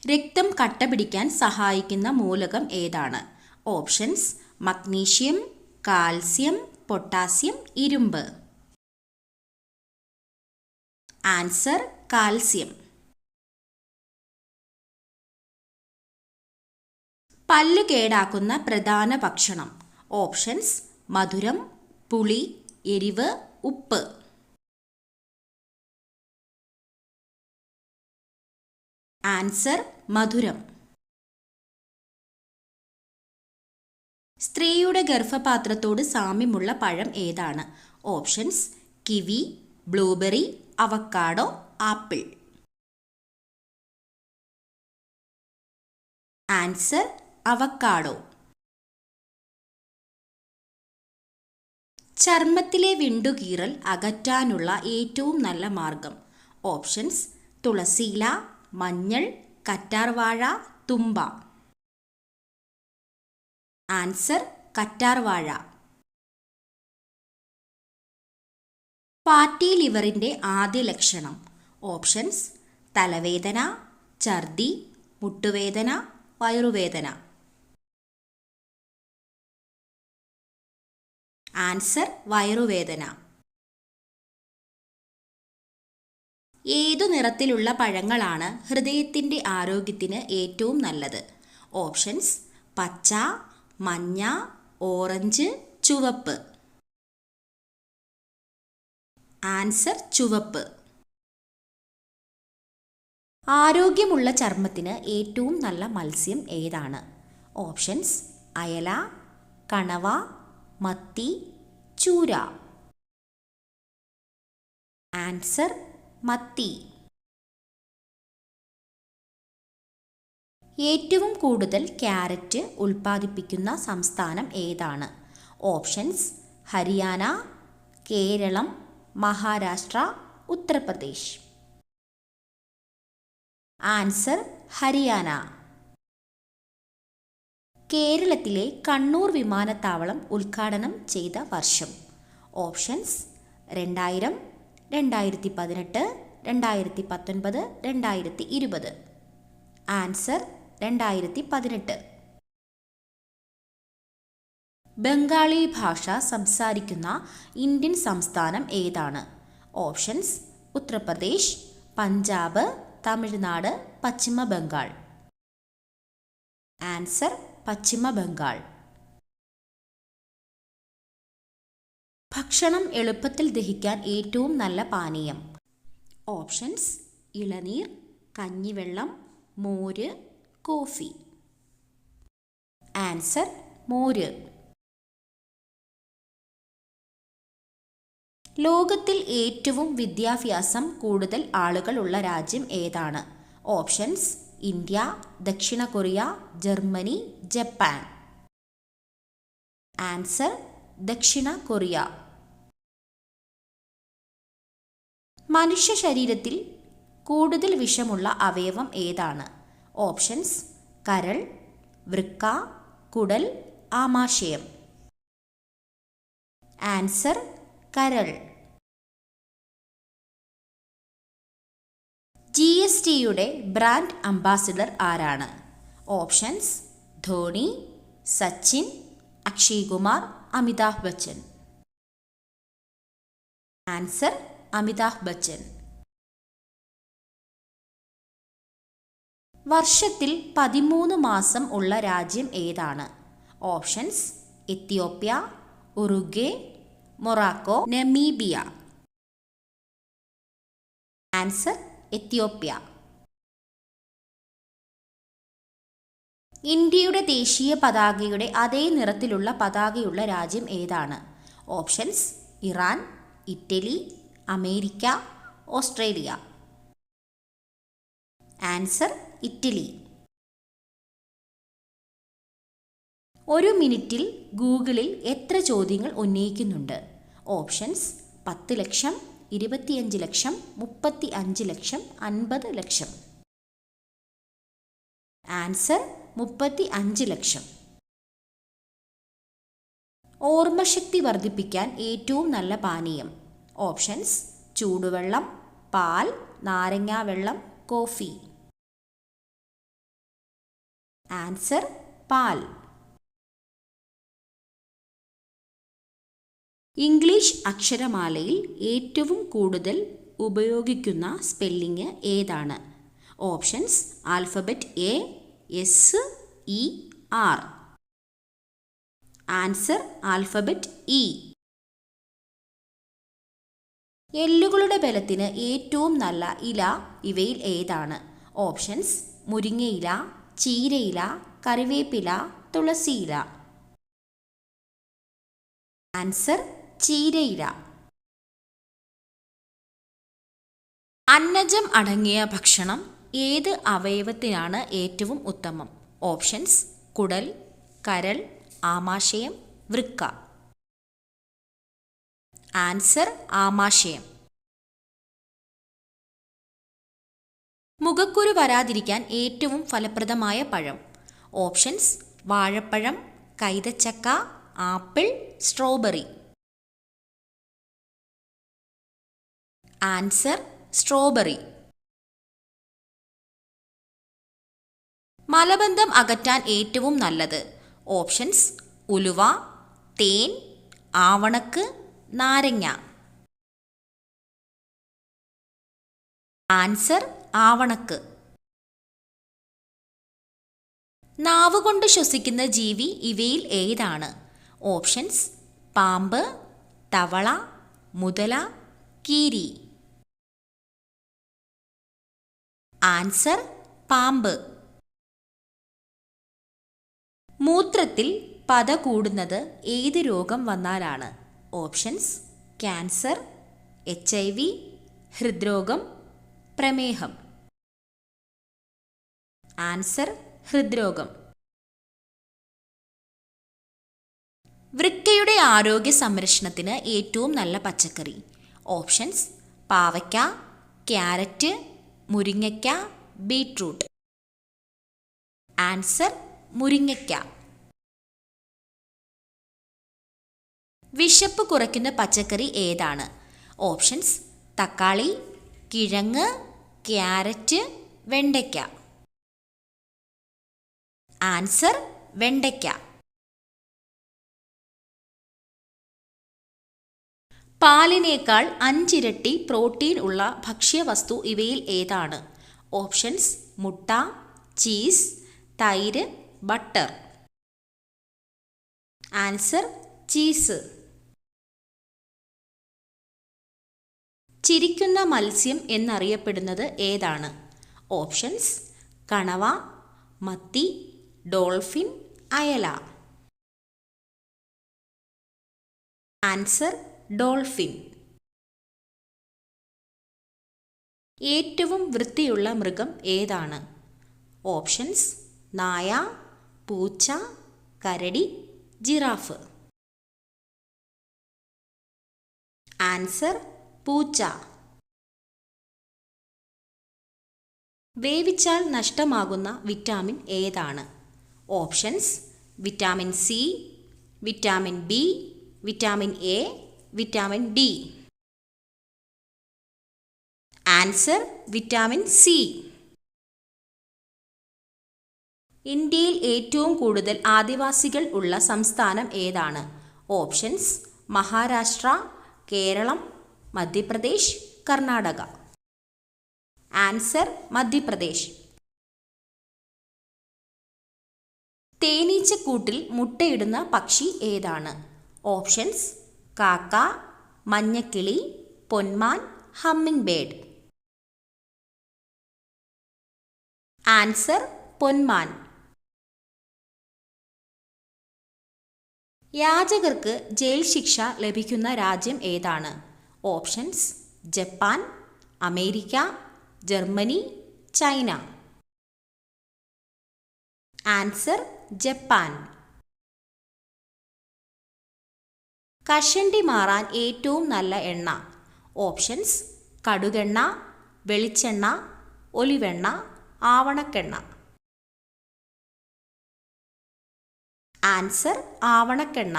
രക്തം കട്ട പിടിക്കാൻ സഹായിക്കുന്ന മൂലകം ഏതാണ്? ഓപ്ഷൻസ്: മഗ്നീഷ്യം, കാൽസ്യം, പൊട്ടാസ്യം, ഇരുമ്പ്. Answer: calcium. പല്ല് കേടാക്കുന്ന പ്രധാന ഭക്ഷണം. ഓപ്ഷൻസ്: മധുരം, പുളി, എരിവ്, ഉപ്പ്. ആൻസർ: മധുരം. സ്ത്രീയുടെ ഗർഭപാത്രത്തോട് സാമ്യമുള്ള പഴം ഏതാണ്? Options: kiwi, blueberry, avocado, apple. Answer: avocado. ചർമ്മത്തിലെ വിണ്ടുകീറൽ അകറ്റാനുള്ള ഏറ്റവും നല്ല മാർഗം. ഓപ്ഷൻസ്: തുളസിയില, മഞ്ഞൾ, കറ്റാർവാഴ, തുമ്പ. ആൻസർ: കറ്റാർവാഴ. ഫാറ്റി ലിവറിന്റെ ആദ്യ ലക്ഷണം. ഓപ്ഷൻസ്: തലവേദന, ഛർദി, മുട്ടുവേദന, വയറുവേദന. ആൻസർ: വയറുവേദന. ഏതു നിറത്തിലുള്ള പഴങ്ങളാണ് ഹൃദയത്തിന്റെ ആരോഗ്യത്തിന് ഏറ്റവും നല്ലത്? ഓപ്ഷൻസ്: പച്ച, മഞ്ഞ, ഓറഞ്ച്, ചുവപ്പ്. ആൻസർ: ചുവപ്പ്. ആരോഗ്യമുള്ള ചർമ്മത്തിന് ഏറ്റവും നല്ല മത്സ്യം ഏതാണ്? ഓപ്ഷൻസ്: അയല, കണവ, മത്തി, ചൂര. ആൻസർ: മത്തി. ഏറ്റവും കൂടുതൽ ക്യാരറ്റ് ഉൽപ്പാദിപ്പിക്കുന്ന സംസ്ഥാനം ഏതാണ്? ഓപ്ഷൻസ്: ഹരിയാന, കേരളം, മഹാരാഷ്ട്ര, ഉത്തർപ്രദേശ്. ആൻസർ: ഹരിയാന. കേരളത്തിലെ കണ്ണൂർ വിമാനത്താവളം ഉദ്ഘാടനം ചെയ്ത വർഷം. ഓപ്ഷൻസ്: 2000, 2018, 2019, 2020. ആൻസർ: 2018. ബംഗാളി ഭാഷ സംസാരിക്കുന്ന ഇന്ത്യൻ സംസ്ഥാനം ഏതാണ്? ഓപ്ഷൻസ്: ഉത്തർപ്രദേശ്, പഞ്ചാബ്, തമിഴ്നാട്, പശ്ചിമ ബംഗാൾ. ആൻസർ: പശ്ചിമ ബംഗാൾ. ഭക്ഷണം എളുപ്പത്തിൽ ദഹിക്കാൻ ഏറ്റവും നല്ല പാനീയം. ഓപ്ഷൻസ്: ഇളനീർ, കഞ്ഞിവെള്ളം, മോര്, കോഫി. ആൻസർ: മോര്. ലോകത്തിൽ ഏറ്റവും വിദ്യാഭ്യാസം കൂടുതൽ ആളുകൾ ഉള്ള രാജ്യം ഏതാണ്? ഓപ്ഷൻസ്: ഇന്ത്യ, ദക്ഷിണ കൊറിയ, ജർമ്മനി, ജപ്പാൻ. ആൻസർ: ദക്ഷിണ കൊറിയ. മനുഷ്യ ശരീരത്തിൽ കൂടുതൽ വിഷമുള്ള അവയവം ഏതാണ്? ഓപ്ഷൻസ്: കരൾ, വൃക്ക, കുടൽ, ആമാശയം. ആൻസർ: കരൾ. GSTയുടെ ബ്രാൻഡ് അംബാസിഡർ ആരാണ്? ഓപ്ഷൻസ്: ധോണി, സച്ചിൻ, അക്ഷയ് കുമാർ, അമിതാഭ് ബച്ചൻ. ആൻസർ: അമിതാഭ് ബച്ചൻ. വർഷത്തിൽ 13 മാസം ഉള്ള രാജ്യം ഏതാണ്? Options: Ethiopia, Uruguay, Morocco, Namibia. Answer: Ethiopia. ഇന്ത്യയുടെ ദേശീയ പതാകയുടെ അതേ നിറത്തിലുള്ള പതാകയുള്ള രാജ്യം ഏതാണ്? Options: Iran, Italy, America, Australia. Answer: Italy. ഒരു മിനിറ്റിൽ ഗൂഗിളിൽ എത്ര ചോദ്യങ്ങൾ ഉന്നയിക്കുന്നുണ്ട്? ഓപ്ഷൻസ്: 10 ലക്ഷം, 25 ലക്ഷം, 35 ലക്ഷം, 50 ലക്ഷം. ആൻസർ: 35 ലക്ഷം. ഓർമ്മശക്തി വർദ്ധിപ്പിക്കാൻ ഏറ്റവും നല്ല പാനീയം. ഓപ്ഷൻസ്: ചൂടുവെള്ളം, പാൽ, നാരങ്ങാവെള്ളം, കോഫി. ആൻസർ പാൽ. ഇംഗ്ലീഷ് അക്ഷരമാലയിൽ ഏറ്റവും കൂടുതൽ ഉപയോഗിക്കുന്ന സ്പെല്ലിംഗ് ഏതാണ്? Options alphabet A, S, E, R. Answer alphabet E. എല്ലുകളുടെ ബലത്തിന് ഏറ്റവും നല്ല ഇല ഇവയിൽ ഏതാണ്? ഓപ്ഷൻസ് മുരിങ്ങയില, ചീരയില, കറിവേപ്പില, തുളസിയില. ആൻസർ ചീരയില. അന്നജം അടങ്ങിയ ഭക്ഷണം ഏത് അവയവത്തിനാണ് ഏറ്റവും ഉത്തമം? ഓപ്ഷൻസ് കുടൽ, കരൾ, ആമാശയം, വൃക്ക. ആൻസർ ആമാശയം. മുഖക്കുരു വരാതിരിക്കാൻ ഏറ്റവും ഫലപ്രദമായ പഴം? ഓപ്ഷൻസ് വാഴപ്പഴം, കൈതച്ചക്ക, ആപ്പിൾ, സ്ട്രോബെറി. Answer strawberry. മലബന്ധം അകറ്റാൻ ഏറ്റവും നല്ലത്? ഓപ്ഷൻസ് ഉലുവ, തേൻ, ആവണക്ക്, നാരങ്ങ. ആൻസർ ആവണക്ക്. നാവുകൊണ്ട് ശ്വസിക്കുന്ന ജീവി ഇവയിൽ ഏതാണ്? ഓപ്ഷൻസ് പാമ്പ്, തവള, മുതല, കീരി. ആൻസർ പാമ്പ്. മൂത്രത്തിൽ പത കൂടുന്നത് ഏത് രോഗം വന്നാലാണ്? ഓപ്ഷൻസ് ക്യാൻസർ, HIV, ഹൃദ്രോഗം, പ്രമേഹം. ആൻസർ ഹൃദ്രോഗം. വൃക്കയുടെ ആരോഗ്യ സംരക്ഷണത്തിന് ഏറ്റവും നല്ല പച്ചക്കറി? ഓപ്ഷൻസ് പാവയ്ക്ക, ക്യാരറ്റ്, മുരിങ്ങയ്ക്ക, ബീട്രൂട്ട്. ആൻസർ മുരിങ്ങയ്ക്ക. വിശപ്പ് കുറയ്ക്കുന്ന പച്ചക്കറി ഏതാണ്? ഓപ്ഷൻസ് തക്കാളി, കിഴങ്ങ്, ക്യാരറ്റ്, വെണ്ടയ്ക്ക. ആൻസർ വെണ്ടയ്ക്ക. പാലിനേക്കാൾ 5 ഇരട്ടി പ്രോട്ടീൻ ഉള്ള ഭക്ഷ്യവസ്തു ഇവയിൽ ഏതാണ്? ഓപ്ഷൻസ് മുട്ട, ചീസ്, തൈര്, ബട്ടർ. Answer cheese. ചിരിക്കുന്ന മത്സ്യം എന്നറിയപ്പെടുന്നത് ഏതാണ്? ഓപ്ഷൻസ് കണവ, മത്തി, ഡോൾഫിൻ, അയല. Answer dolphin. ഏറ്റവും വൃത്തിയുള്ള മൃഗം ഏതാണ്? ഓപ്ഷൻസ് നായ, പൂച്ച, കരടി, ജിറാഫ്. ആൻസർ പൂച്ച. വേവിച്ചാൽ നഷ്ടമാകുന്ന വിറ്റാമിൻ ഏതാണ്? Options vitamin C, vitamin B, vitamin A, vitamin D. Answer vitamin C. ഇന്ത്യയിൽ ഏറ്റവും കൂടുതൽ ആദിവാസികൾ ഉള്ള സംസ്ഥാനം ഏതാണ്? ഓപ്ഷൻസ് മഹാരാഷ്ട്ര, കേരളം, മധ്യപ്രദേശ്, കർണാടക. ആൻസർ മധ്യപ്രദേശ്. തേനീച്ചക്കൂട്ടിൽ മുട്ടയിടുന്ന പക്ഷി ഏതാണ്? ഓപ്ഷൻസ് കാക്ക, മഞ്ഞക്കിളി, പൊന്മാൻ, ഹമ്മിങ് ബേർഡ്. ആൻസർ പൊന്മാൻ. യാചകർക്ക് ജയിൽ ശിക്ഷ ലഭിക്കുന്ന രാജ്യം ഏതാണ്? Options Japan, America, Germany, China. Answer Japan. കഷണ്ടി മാറാൻ ഏറ്റവും നല്ല എണ്ണ? ഓപ്ഷൻസ് കടുകെണ്ണ, വെളിച്ചെണ്ണ, ഒലിവെണ്ണ, ആവണക്കെണ്ണ. ആൻസർ ആവണക്കെണ്ണ.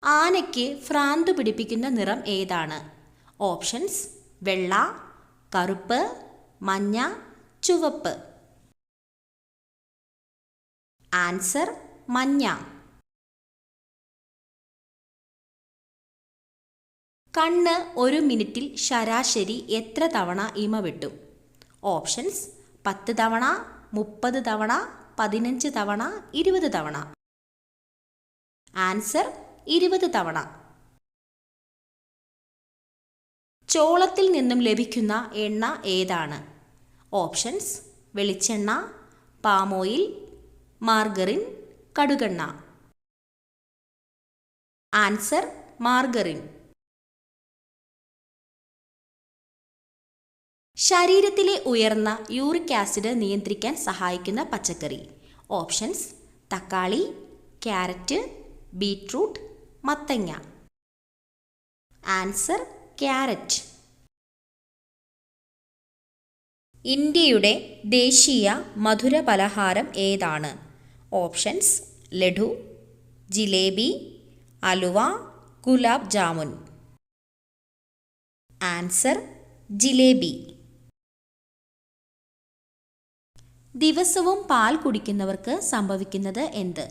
ആനയ്ക്ക് ഭ്രാന്ത് പിടിപ്പിക്കുന്ന നിറം ഏതാണ്? ഓപ്ഷൻസ് വെള്ള, കറുപ്പ്, മഞ്ഞ, ചുവപ്പ്. ആൻസർ മഞ്ഞ. കണ്ണ് ഒരു മിനിറ്റിൽ ശരാശരി എത്ര തവണ ഇമ വെട്ടും? ഓപ്ഷൻസ് 10 തവണ, 30 തവണ, 15 തവണ, 20 തവണ. ആൻസർ 20 തവണ. ചോളത്തിൽ നിന്നും ലഭിക്കുന്ന എണ്ണ ഏതാണ്? ഓപ്ഷൻസ് വെളിച്ചെണ്ണ, palm oil, margarine, കടുകെണ്ണ. Answer margarine. ശരീരത്തിലെ ഉയർന്ന യൂറിക് ആസിഡ് നിയന്ത്രിക്കാൻ സഹായിക്കുന്ന പച്ചക്കറി. ഓപ്ഷൻസ് തക്കാളി, ക്യാരറ്റ്, ബീറ്റ്റൂട്ട്, മത്തങ്ങ. Answer carrot. ഇന്ത്യയുടെ ദേശീയ മധുര പലഹാരം ഏതാണ്? ഓപ്ഷൻസ് ലഡു, ജിലേബി, അലുവ, ഗുലാബ് ജാമുൻ. ആൻസർ ജിലേബി. ദിവസവും പാൽ കുടിക്കുന്നവർക്ക് സംഭവിക്കുന്നത് എന്ത്?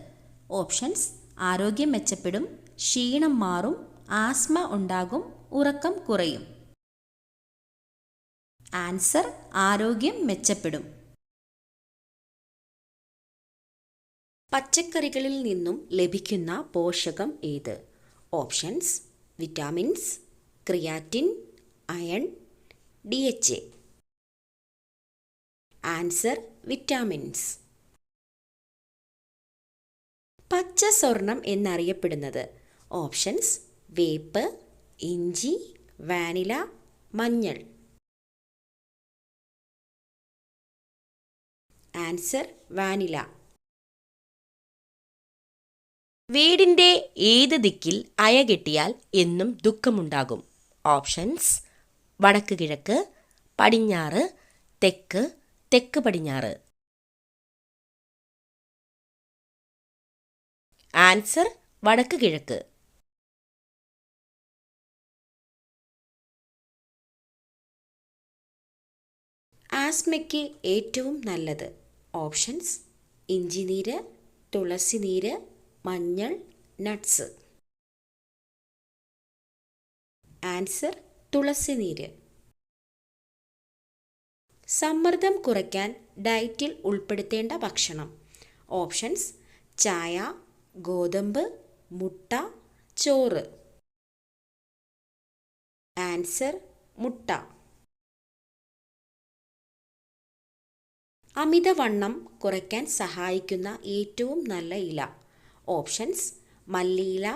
ഓപ്ഷൻസ് ആരോഗ്യം മെച്ചപ്പെടും, ക്ഷീണം മാറും, ആസ്മ ഉണ്ടാകും, ഉറക്കം കുറയും. ആൻസർ ആരോഗ്യം മെച്ചപ്പെടും. പച്ചക്കറികളിൽ നിന്നും ലഭിക്കുന്ന പോഷകം ഏത്? Options vitamins, creatine, iron, DHA. Answer vitamins. പച്ച സ്വർണം എന്നറിയപ്പെടുന്നത്? ഓപ്ഷൻസ് വേപ്പ്, ഇഞ്ചി, വാനില, മഞ്ഞൾ. Answer vanilla. വീടിൻ്റെ ഏത് ദിക്കിൽ അയ കെട്ടിയാൽ എന്നും ദുഃഖമുണ്ടാകും? ഓപ്ഷൻസ് വടക്ക് കിഴക്ക്, പടിഞ്ഞാറ്, തെക്ക്, തെക്ക് പടിഞ്ഞാറ്. ആൻസർ വടക്ക് കിഴക്ക്. ആസ്മയ്ക്ക് ഏറ്റവും നല്ലത്? ഓപ്ഷൻസ് ഇഞ്ചിനീര്, തുളസിനീര്, മഞ്ഞൾ, നട്ട്സ്. ആൻസർ തുളസിനീര്. സമ്മർദ്ദം കുറയ്ക്കാൻ ഡയറ്റിൽ ഉൾപ്പെടുത്തേണ്ട ഭക്ഷണം. ഓപ്ഷൻസ് ചായ, ഗോതമ്പ്, മുട്ട, ചോറ്. ആൻസർ മുട്ട. അമിതവണ്ണം കുറയ്ക്കാൻ സഹായിക്കുന്ന ഏറ്റവും നല്ല ഇല. ഓപ്ഷൻസ് മല്ലിയില,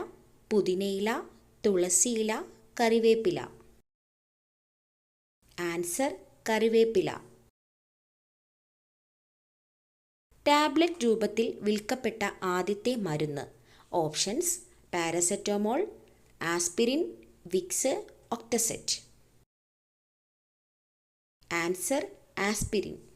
പുതിനയില, തുളസിയില, കറിവേപ്പില. ആൻസർ കറിവേപ്പില. ടാബ്ലറ്റ് രൂപത്തിൽ വിൽക്കപ്പെട്ട ആദ്യത്തെ മരുന്ന്. ഓപ്ഷൻസ് പാരസെറ്റമോൾ, ആസ്പിരിൻ, വിക്സ്, ഒക്ടസെറ്റ്. Answer aspirin.